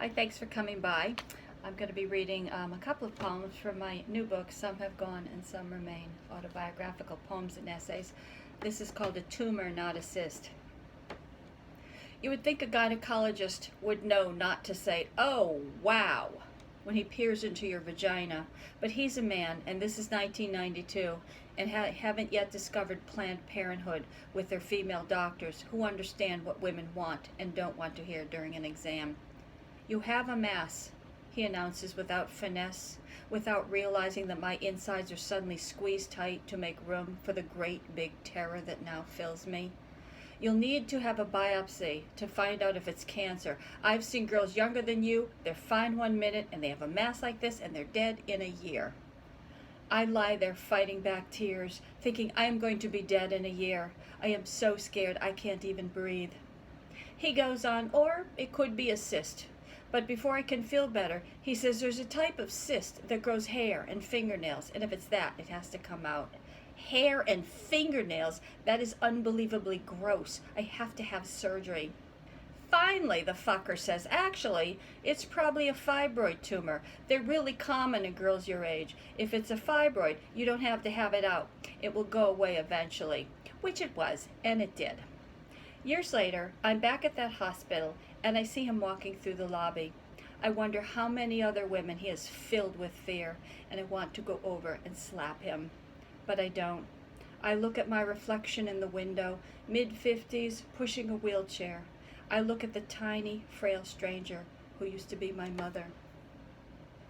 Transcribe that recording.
Hi, thanks for coming by. I'm going to be reading a couple of poems from my new book, Some Have Gone and Some Remain, autobiographical poems and essays. This is called A Tumor, Not a Cyst. You would think a gynecologist would know not to say, "Oh, wow," when he peers into your vagina, but he's a man, and this is 1992, and haven't yet discovered Planned Parenthood with their female doctors who understand what women want and don't want to hear during an exam. "You have a mass," he announces without finesse, without realizing that my insides are suddenly squeezed tight to make room for the great big terror that now fills me. "You'll need to have a biopsy to find out if it's cancer. I've seen girls younger than you, they're fine 1 minute, and they have a mass like this, and they're dead in a year." I lie there fighting back tears, thinking I am going to be dead in a year. I am so scared I can't even breathe. He goes on, "Or it could be a cyst." But before I can feel better, he says there's a type of cyst that grows hair and fingernails, and if it's that, it has to come out. Hair and fingernails? That is unbelievably gross. I have to have surgery. Finally, the fucker says, "Actually, it's probably a fibroid tumor. They're really common in girls your age. If it's a fibroid, you don't have to have it out. It will go away eventually." Which it was, and it did. Years later, I'm back at that hospital, and I see him walking through the lobby. I wonder how many other women he has filled with fear, and I want to go over and slap him. But I don't. I look at my reflection in the window, mid-50s, pushing a wheelchair. I look at the tiny, frail stranger who used to be my mother.